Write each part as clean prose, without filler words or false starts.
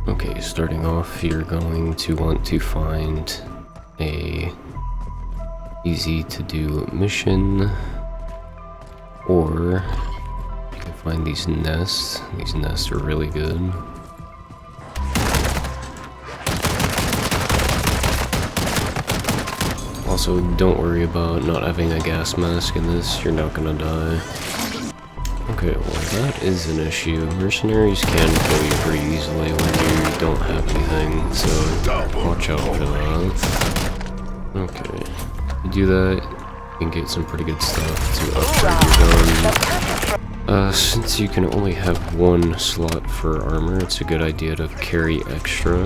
Okay, starting off, you're going to want to find a easy to do mission, or you can find these nests. These nests are really good. Also, don't worry about not having a gas mask in this, you're not gonna die. Okay, well that is an issue. Mercenaries can kill you pretty easily when you don't have anything, so watch out for that. Okay, you do that, you can get some pretty good stuff to upgrade your gun. Since you can only have one slot for armor, it's a good idea to carry extra.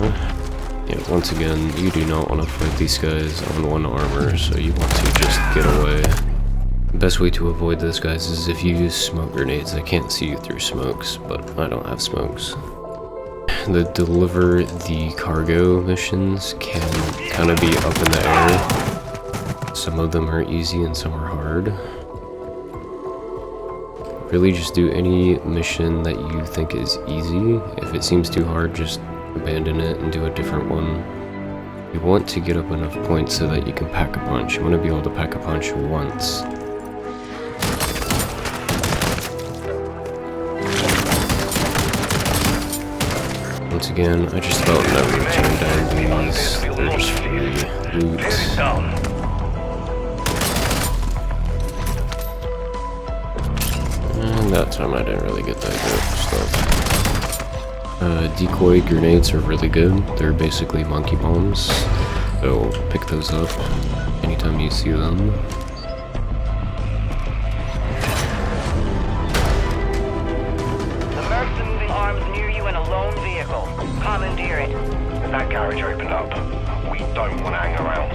Yeah, once again, you do not want to fight these guys on one armor, so you want to just get away. The best way to avoid this, guys, is if you use smoke grenades. I can't see you through smokes, but I don't have smokes. The deliver the cargo missions can kind of be up in the air. Some of them are easy and some are hard. Really just do any mission that you think is easy. If it seems too hard, just abandon it and do a different one. You want to get up enough points so that you can pack a punch. You want to be able to pack a punch once. Once again, I just about never turn down these. They're just free loot. And that time I didn't really get that good stuff. Decoy grenades are really good. They're basically monkey bombs. So pick those up anytime you see them. Commandeer it. That garage opened up. We don't want to hang around.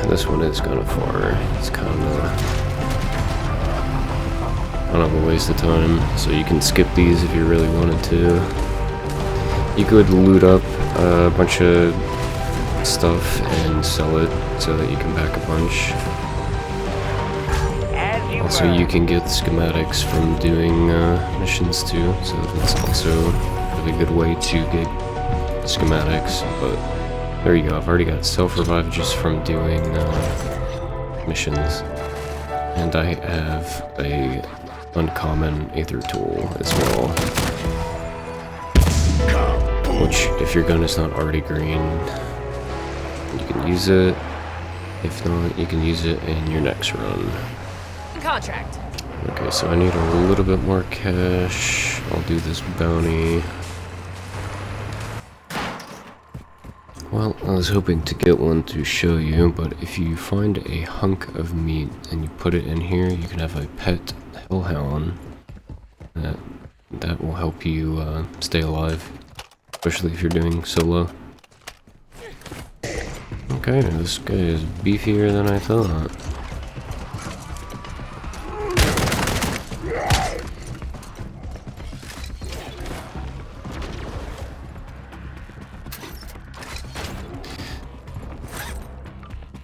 This one is kind of far. It's kind of a waste of time. So you can skip these if you really wanted to. You could loot up a bunch of stuff and sell it so that you can pack a bunch. Also, you can get schematics from doing missions too, so that's also a really good way to get schematics. But there you go, I've already got self-revive just from doing missions. And I have a uncommon aether tool as well, which, if your gun is not already green, you can use it. If not, you can use it in your next run. Contract. Okay, so I need a little bit more cash. I'll do this bounty. Well, I was hoping to get one to show you, but if you find a hunk of meat and you put it in here, you can have a pet hellhound. That will help you stay alive, especially if you're doing solo. Okay, this guy is beefier than I thought.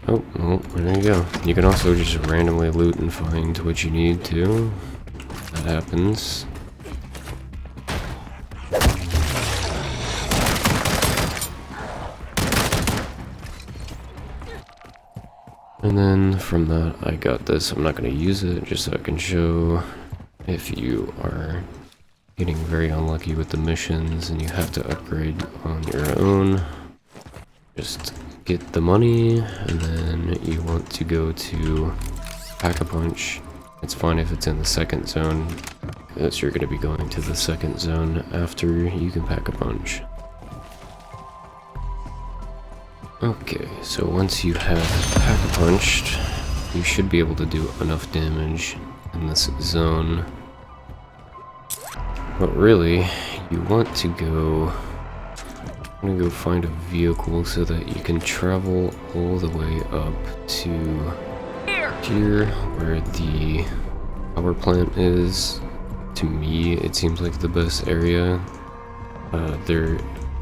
Oh, well, there you go. You can also just randomly loot and find what you need to. That happens. And then from that, I got this. I'm not going to use it, just so I can show if you are getting very unlucky with the missions and you have to upgrade on your own. Just get the money, and then you want to go to Pack-a-Punch. It's fine if it's in the second zone, because you're going to be going to the second zone after you can Pack-a-Punch. Okay, so once you have Pack-a-Punched, you should be able to do enough damage in this zone. But really, you want to go I'm gonna go find a vehicle so that you can travel all the way up to here where the power plant is. To me, it seems like the best area. There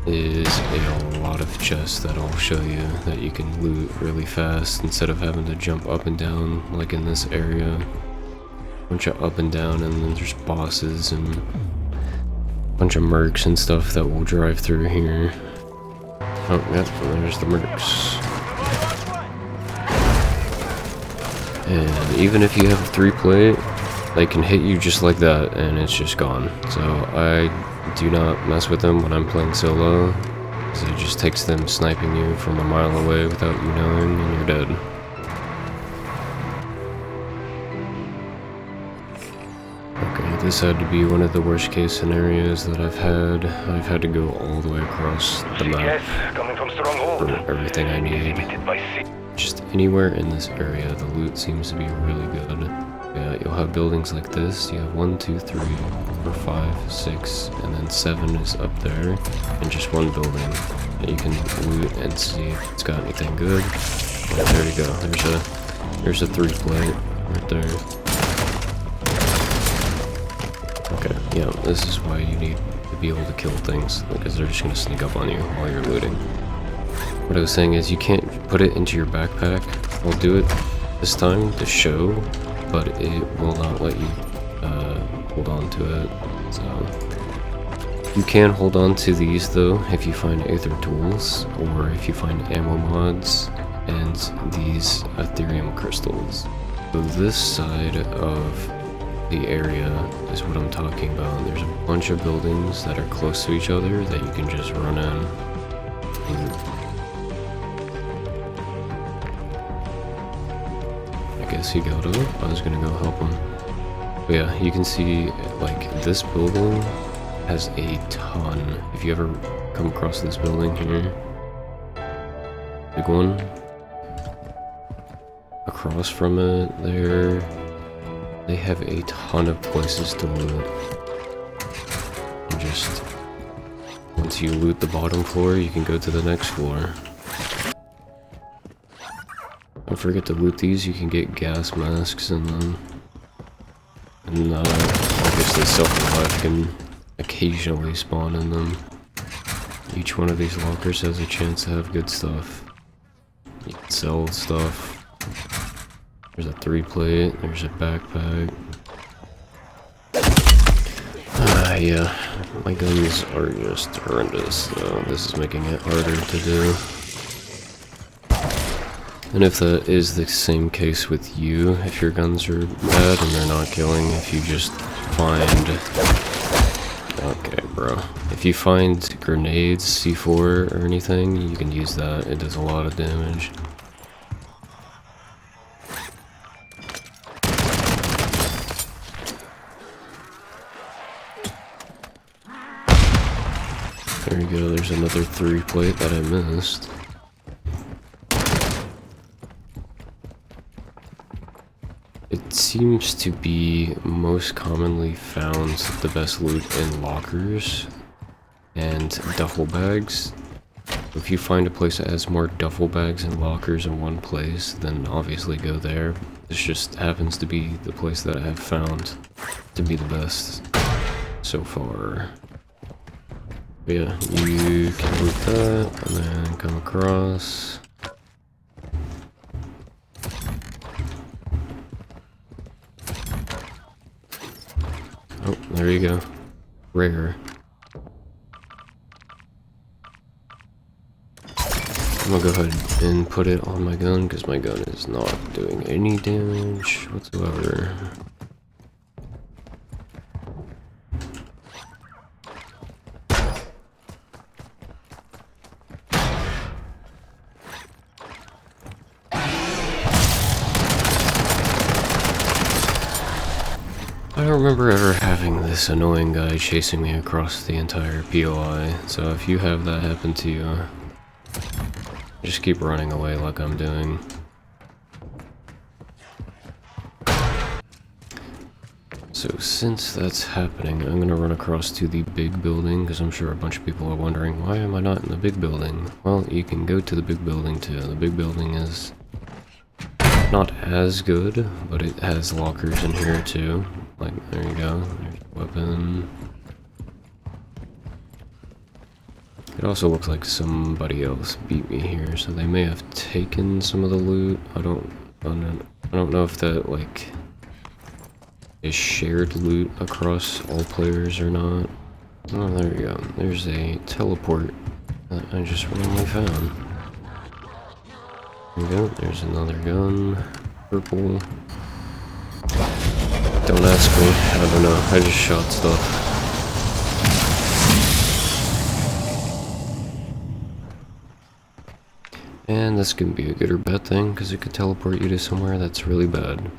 is a lot of chests that I'll show you that you can loot really fast instead of having to jump up and down like in this area. bunch of up and down, and then there's bosses and a bunch of mercs and stuff that will drive through here. Oh, yep, there's the mercs. And even if you have a 3-plate, they can hit you just like that, and it's just gone. So I do not mess with them when I'm playing solo, because it just takes them sniping you from a mile away without you knowing, and you're dead. Okay, this had to be one of the worst case scenarios that I've had. I've had to go all the way across the map coming from Stronghold. for everything I need. Just anywhere in this area, the loot seems to be really good. Yeah, you'll have buildings like this. You have 1, 2, 3, 4, 5, 6, and then 7 is up there, and just one building that you can loot and see if it's got anything good. Yeah, there you go. There's a 3-plate right there. Okay, yeah, this is why you need to be able to kill things, because they're just gonna sneak up on you while you're looting. What I was saying is you can't put it into your backpack. I'll do it this time to show, but it will not let you hold on to it. So you can hold on to these though if you find Aether tools, or if you find ammo mods and these Ethereum crystals. So this side of the area is what I'm talking about. There's a bunch of buildings that are close to each other that you can just run in. I guess he got up. I was gonna go help him. But yeah, you can see like this building has a ton. If you ever come across this building here, big one, across from it there, they have a ton of places to loot. And just once you loot the bottom floor, you can go to the next floor. Don't forget to loot these. You can get gas masks in them. And obviously self-revive can occasionally spawn in them. Each one of these lockers has a chance to have good stuff. You can sell stuff. There's a 3-plate, there's a backpack. Yeah, my guns are just horrendous, so this is making it harder to do. And if that is the same case with you, if your guns are bad and they're not killing, if you just find... Okay, bro. If you find grenades, C4 or anything, you can use that. It does a lot of damage. There you go, there's another 3-plate that I missed. It seems to be most commonly found the best loot in lockers and duffel bags. If you find a place that has more duffel bags and lockers in one place, then obviously go there. This just happens to be the place that I have found to be the best so far. But yeah, you can loot that and then come across. Oh, there you go. Rare. I'm gonna go ahead and put it on my gun because my gun is not doing any damage whatsoever. I don't remember ever having this annoying guy chasing me across the entire POI, so if you have that happen to you, just keep running away like I'm doing. So since that's happening, I'm gonna run across to the big building, because I'm sure a bunch of people are wondering, why am I not in the big building? Well, you can go to the big building too. The big building is not as good, but it has lockers in here too. Like, there you go, there's a weapon. It also looks like somebody else beat me here, so they may have taken some of the loot. I don't know if that, like, is shared loot across all players or not. Oh, there we go. There's a teleport that I just randomly found. There we go. There's another gun. Purple. Don't ask me. I don't know. I just shot stuff. And this can be a good or bad thing, because it could teleport you to somewhere that's really bad.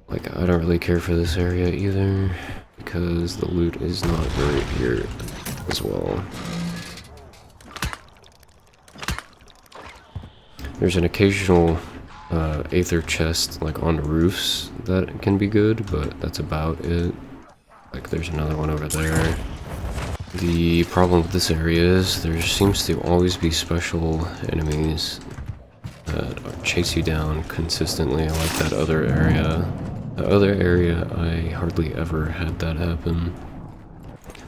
Like, I don't really care for this area either, because the loot is not great here as well. There's an occasional aether chest, like on roofs, that can be good, but that's about it. Like, there's another one over there. The problem with this area is there seems to always be special enemies that chase you down consistently, like that other area. The other area, I hardly ever had that happen.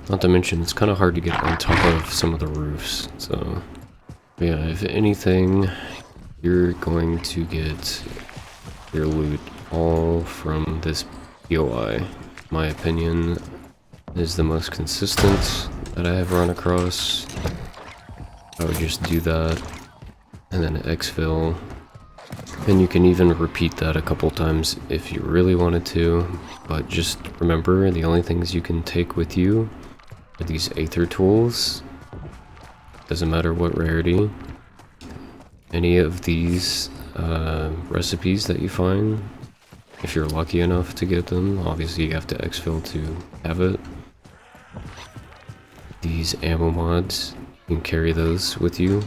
Not to mention, it's kind of hard to get on top of some of the roofs, so... Yeah, if anything, you're going to get your loot all from this POI. My opinion is the most consistent that I have run across. I would just do that and then exfil, and you can even repeat that a couple times if you really wanted to, but just remember the only things you can take with you are these aether tools. Doesn't matter what rarity. Any of these recipes that you find, if you're lucky enough to get them, obviously you have to exfil to have it. These ammo mods, you can carry those with you,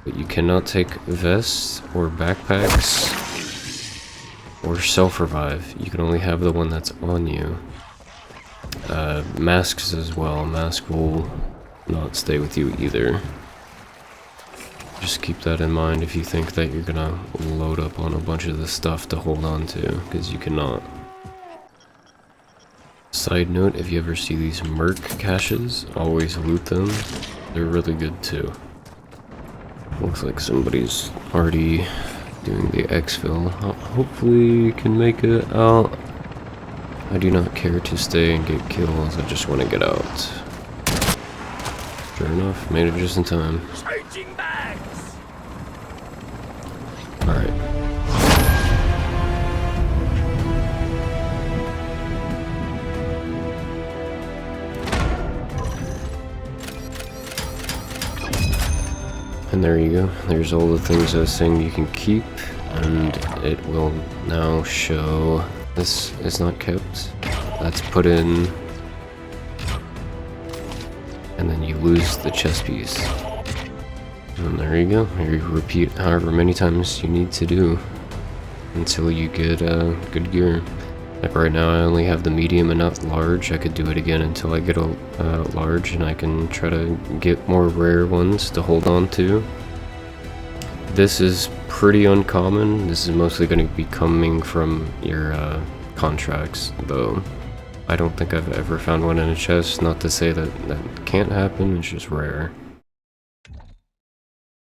but you cannot take vests or backpacks or self-revive. You can only have the one that's on you. Masks as well. Mask will not stay with you either. Just keep that in mind if you think that you're gonna load up on a bunch of this stuff to hold on to, because you cannot. Side note, if you ever see these merc caches, always loot them. They're really good too. Looks like somebody's already doing the exfil. Hopefully you can make it out. I do not care to stay and get kills, I just want to get out. Sure enough, made it just in time. Alright. And there you go. There's all the things I was saying you can keep, and it will now show this is not kept. That's put in, and then you lose the chest piece. And there you go. You repeat however many times you need to do until you get good gear. Like right now I only have the medium and not large. I could do it again until I get a large, and I can try to get more rare ones to hold on to. This is pretty uncommon. This is mostly going to be coming from your contracts, though. I don't think I've ever found one in a chest. Not to say that that can't happen, it's just rare.